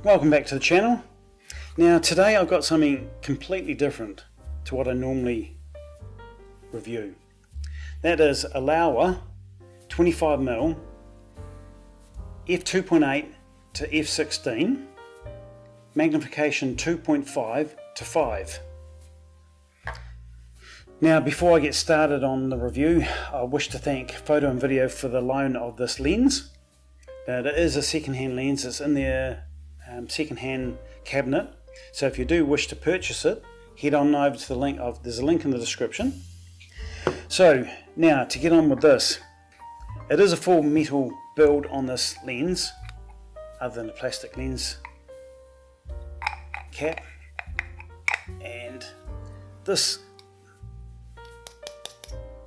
Welcome back to the channel. Now today I've got something completely different to what I normally review. That is a Laowa 25mm f2.8 to f16 magnification 2.5 to 5. Now before I get started on the review, I wish to thank Photo and Video for the loan of this lens. Now, it is a second-hand lens. It's in their second-hand cabinet, so if you do wish to purchase it, head on over to the link. There's a link in the description. So now to get on with this, it is a full metal build on this lens, other than a plastic lens cap, and this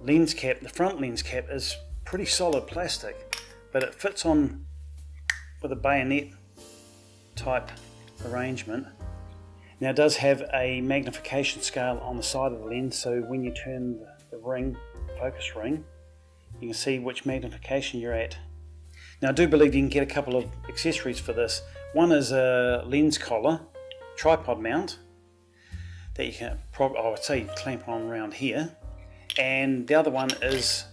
lens cap, the front lens cap, is pretty solid plastic, but it fits on with a bayonet type arrangement. Now it does have a magnification scale on the side of the lens, so when you turn the ring, focus ring, you can see which magnification you're at. Now I do believe you can get a couple of accessories for this. One is a lens collar, tripod mount, that you can I would say clamp on around here, and the other one is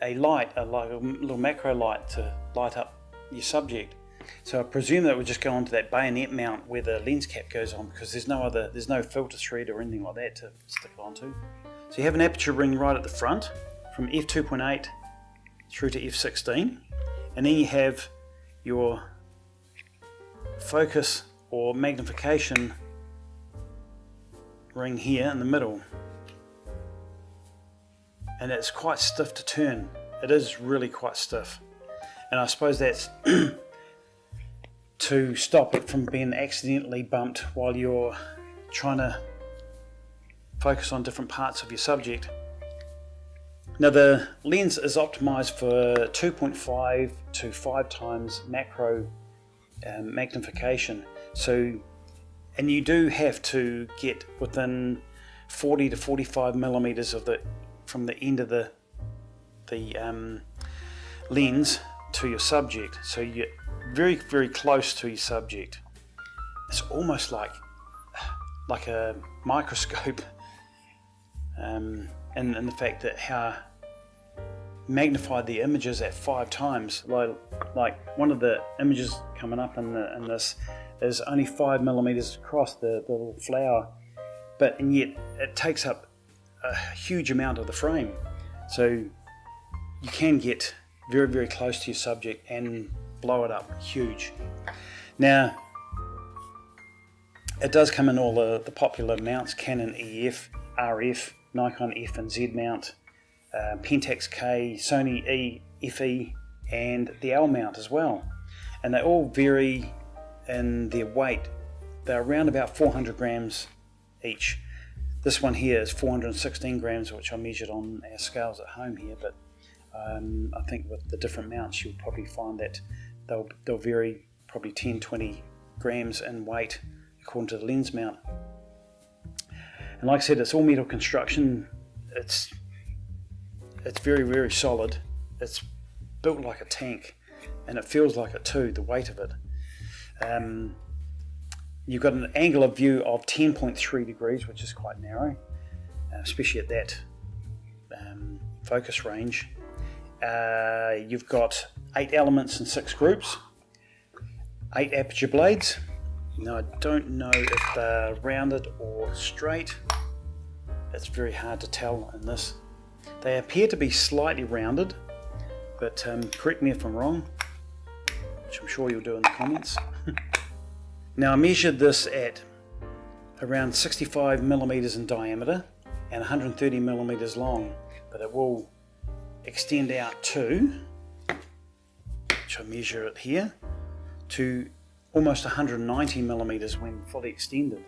a light, like a little macro light to light up your subject. So I presume that it would just go onto that bayonet mount where the lens cap goes on, because there's no filter thread or anything like that to stick it onto. So you have an aperture ring right at the front from f2.8 through to f16, and then you have your focus or magnification ring here in the middle, and it's quite stiff to turn. It is really quite stiff, and I suppose that's to stop it from being accidentally bumped while you're trying to focus on different parts of your subject. Now the lens is optimized for 2.5 to 5 times macro magnification, and you do have to get within 40 to 45 millimeters from the end of the lens to your subject, so you get very, very close to your subject. It's almost like a microscope, and the fact that how magnified the image is at 5 times. Like one of the images coming up in this is only 5 millimeters across, the little flower, and yet it takes up a huge amount of the frame. So you can get very, very close to your subject and blow it up huge. Now it does come in all the popular mounts: Canon EF, RF, Nikon F and Z mount, Pentax K, Sony E, FE, and the L mount as well, and they all vary in their weight. They're around about 400 grams each. This one here is 416 grams, which I measured on our scales at home here, but I think with the different mounts you'll probably find that they'll vary probably 10-20 grams in weight according to the lens mount. And like I said, it's all metal construction. It's very, very solid. It's built like a tank, and it feels like it too, the weight of it. You've got an angle of view of 10.3 degrees, which is quite narrow, especially at that focus range. You've got 8 elements in 6 groups, 8 aperture blades. Now I don't know if they're rounded or straight. It's very hard to tell in this. They appear to be slightly rounded, but correct me if I'm wrong, which I'm sure you'll do in the comments. Now I measured this at around 65 millimeters in diameter and 130 millimeters long, but it will extend out to, which I measure it here, to almost 190 millimeters when fully extended.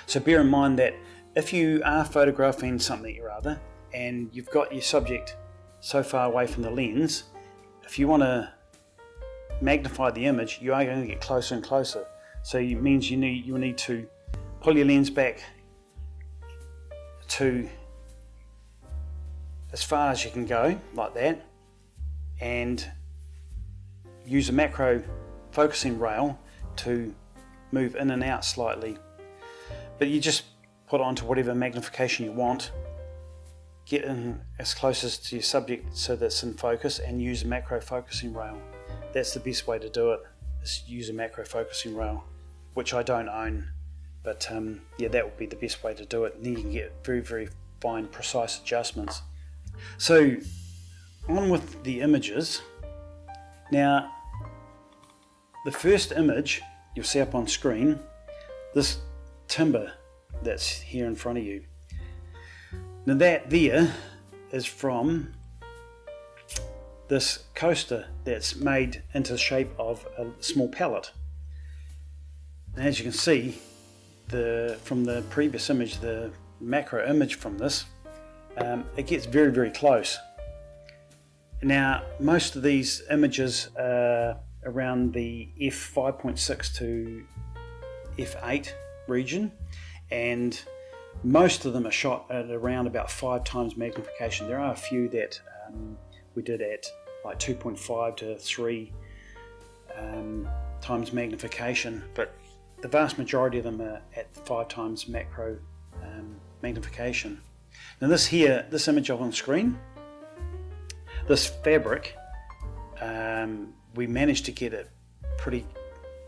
So bear in mind that if you are photographing something or other and you've got your subject so far away from the lens, if you want to magnify the image, you are going to get closer and closer. So it means you will need to pull your lens back to as far as you can go, like that, and use a macro focusing rail to move in and out slightly. But you just put it onto whatever magnification you want, get in as close as to your subject so that it's in focus, and use a macro focusing rail. That's the best way to do it, is use a macro focusing rail, which I don't own, but yeah, that would be the best way to do it, and then you can get very, very fine, precise adjustments. So on with the images. Now, the first image you'll see up on screen, this timber that's here in front of you. Now that there is from this coaster that's made into the shape of a small pallet. And as you can see, from the previous image, the macro image from this, it gets very, very close. Now, most of these images are around the f5.6 to f8 region, and most of them are shot at around about 5 times magnification. There are a few that we did at like 2.5 to 3 times magnification, but the vast majority of them are at 5 times macro magnification. Now this image up on screen, this fabric, we managed to get it pretty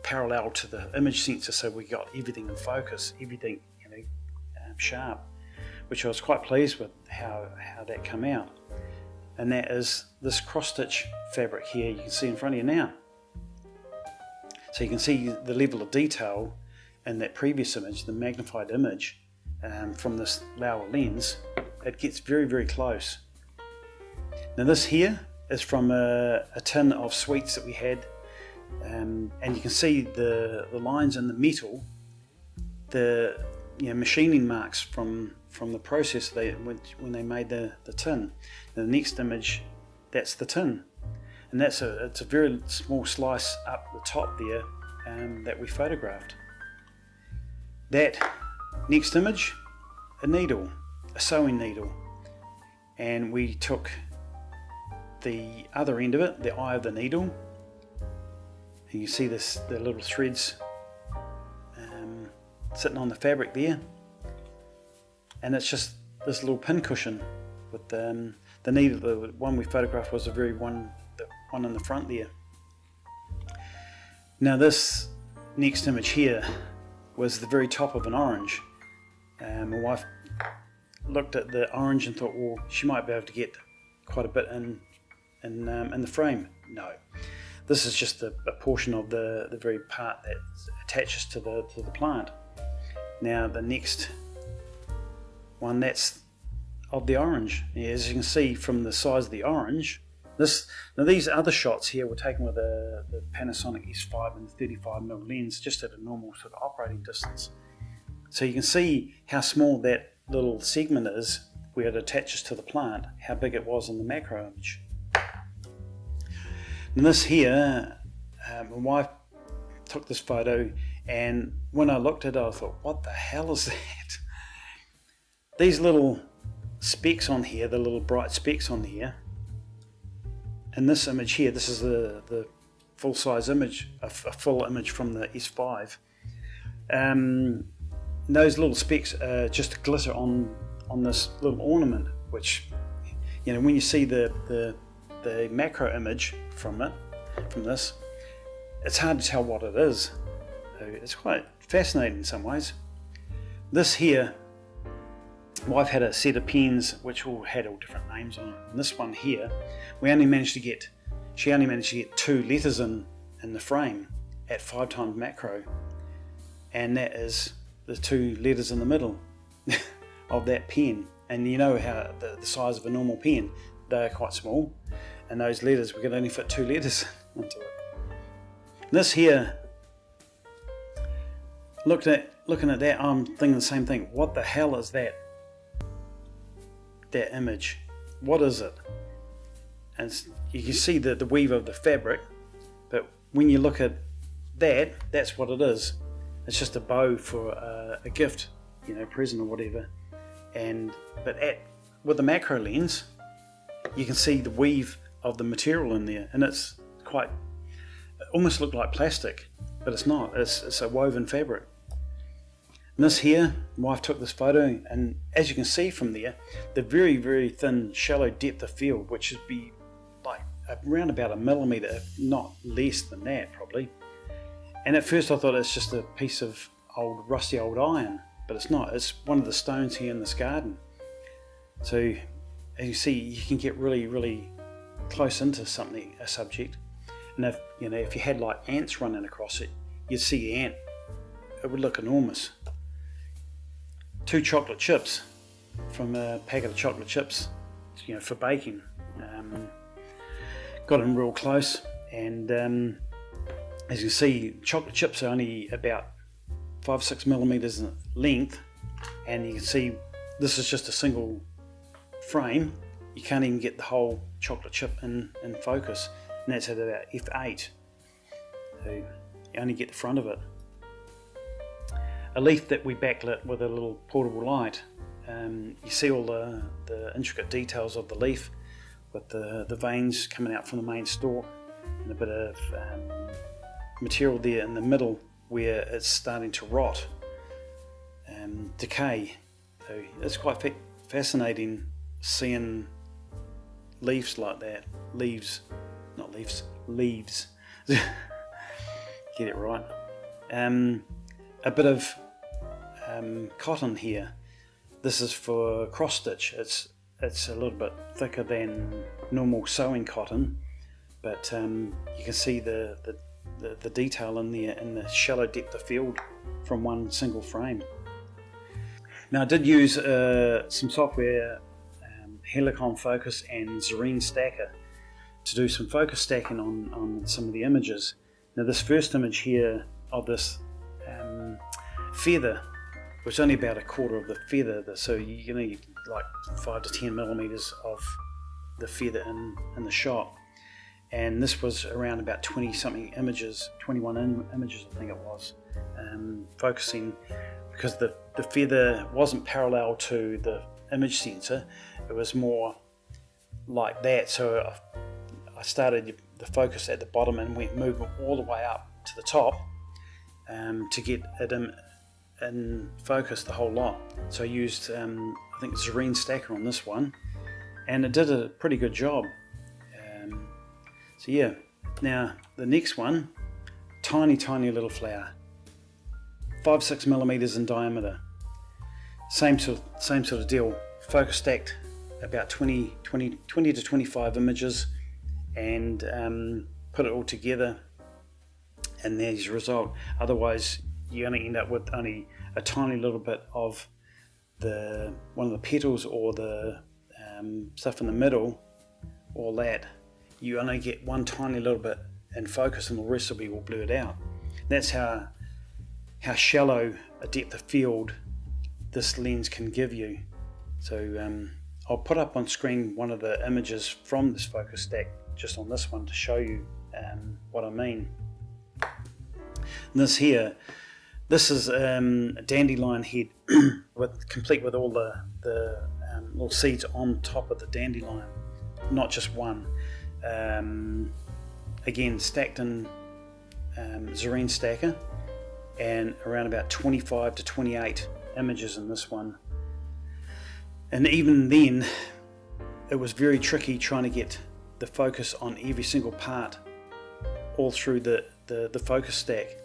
parallel to the image sensor, so we got everything in focus, everything sharp, which I was quite pleased with how that came out. And that is this cross-stitch fabric here, you can see in front of you now. So you can see the level of detail in that previous image, the magnified image from this Laowa lens. It gets very, very close. Now this here is from a tin of sweets that we had, and you can see the lines in the metal, the machining marks from the process when they made the tin. And the next image, that's the tin, and it's a very small slice up the top there that we photographed. That next image, a needle, a sewing needle, and we took the other end of it, the eye of the needle, and you see the little threads sitting on the fabric there, and it's just this little pin cushion with the needle. The one we photographed was the one in the front there. Now this next image here was the very top of an orange. My wife looked at the orange and thought, well, she might be able to get quite a bit in the frame. No, this is just a portion of the very part that attaches to the plant. Now the next one, that's of the orange. As you can see from the size of the orange, now these other shots here were taken with the Panasonic S5 and the 35mm lens, just at a normal sort of operating distance. So you can see how small that little segment is where it attaches to the plant, how big it was in the macro image. And this here, my wife took this photo, and when I looked at it, I thought, what the hell is that? These little specks on here, the little bright specks on here, and this image here, this is the full-size image, a full image from the S5. Those little specks just glitter on this little ornament, which, when you see the macro image from this, it's hard to tell what it is. So it's quite fascinating in some ways. This here, wife had a set of pens which all had all different names on it. And this one here, she only managed to get 2 letters in the frame at 5 times macro, and that is the 2 letters in the middle of that pen. And you know how the size of a normal pen, they're quite small, and those letters, we could only fit 2 letters into it. This here, looking at that, I'm thinking the same thing. What the hell is that image? What is it? And you can see the weave of the fabric, but when you look at that, that's what it is. It's just a bow for a gift, present or whatever. But with the macro lens, you can see the weave of the material in there, and it's almost looked like plastic. but it's not. It's a woven fabric. And this here, my wife took this photo, and as you can see from there, the very, very thin, shallow depth of field, which would be like around about 1 millimeter, if not less than that probably. And at first I thought it's just a piece of rusty old iron, but it's not. It's one of the stones here in this garden. So as you see, you can get really, really close into a subject. And if you had like ants running across it, you'd see the ant. It would look enormous. 2 chocolate chips from a packet of chocolate chips, for baking. Got them real close, and as you see, chocolate chips are only about 5-6 millimeters in length, and you can see this is just a single frame. You can't even get the whole chocolate chip in focus, and that's at about f8. So you only get the front of it. A leaf that we backlit with a little portable light. You see all the intricate details of the leaf with the veins coming out from the main stalk, and a bit of material there in the middle where it's starting to rot, decay. So it's quite fascinating seeing leaves like that. Leaves. Get it right. A bit of cotton here. This is for cross stitch. It's a little bit thicker than normal sewing cotton, but you can see the detail in there in the shallow depth of field from one single frame. Now I did use some software, Helicon Focus and Zarine Stacker, to do some focus stacking on some of the images. Now this first image here of this feather was only about 1/4 of the feather, so you need like 5 to 10 millimeters of the feather in the shot, and this was around about 20 something images, 21 images I think it was, focusing, because the feather wasn't parallel to the image sensor, it was more like that. So I started the focus at the bottom and went moving all the way up to the top to get it in focus the whole lot. So I used I think Zarine Stacker on this one, and it did a pretty good job. So yeah, now the next one, tiny little flower, 5-6 millimeters in diameter. Same sort of deal. Focus stacked about 20 to 25 images, and put it all together, and there's your result. Otherwise you only end up with only a tiny little bit of one of the petals or the stuff in the middle, all that. You only get one tiny little bit in focus, and the rest will be all blurred out. That's how shallow a depth of field this lens can give you. So I'll put up on screen one of the images from this focus stack just on this one to show you what I mean. And this is a dandelion head complete with all the little seeds on top of the dandelion, not just one. Again, stacked in Zarine Stacker, and around about 25 to 28 images in this one. And even then, it was very tricky trying to get the focus on every single part all through the focus stack,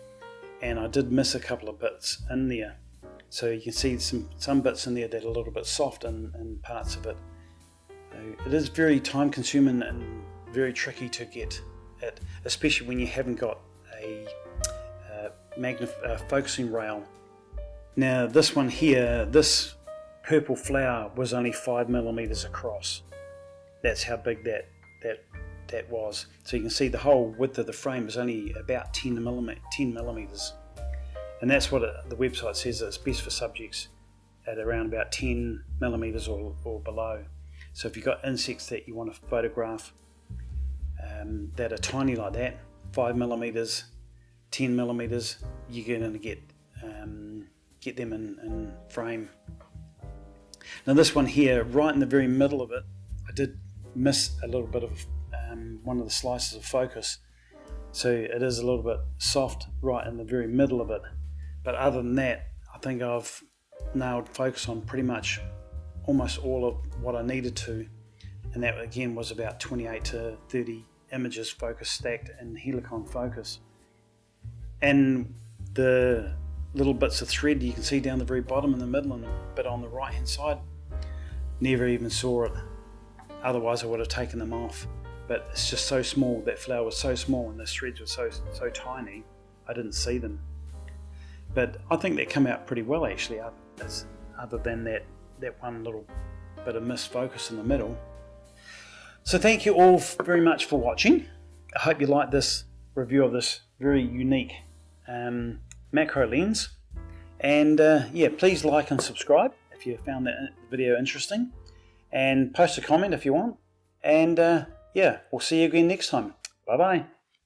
and I did miss a couple of bits in there. So you can see some bits in there that are a little bit soft in parts of it. It is very time consuming and very tricky to get it, especially when you haven't got a focusing rail. Now this one here, this purple flower was only 5 millimeters across. That's how big that was. So you can see the whole width of the frame is only about 10 millimeters. And that's what the website says, it's best for subjects at around about 10 millimeters or below. So if you've got insects that you want to photograph that are tiny like that, 5 millimeters, 10 millimeters, you're going to get them in frame. Now this one here, right in the very middle of it, I did miss a little bit of one of the slices of focus. So it is a little bit soft right in the very middle of it. But other than that, I think I've nailed focus on pretty much almost all of what I needed to. And that again was about 28 to 30 images focus stacked in Helicon focus. And the little bits of thread you can see down the very bottom in the middle and a bit on the right hand side, never even saw it. Otherwise I would have taken them off. But it's just so small, that flower was so small and the threads were so tiny, I didn't see them. But I think they come out pretty well actually, other than that one little bit of missed focus in the middle. So thank you all very much for watching. I hope you like this review of this very unique macro lens. And yeah, please like and subscribe if you found that video interesting. And post a comment if you want. And yeah, we'll see you again next time. Bye bye.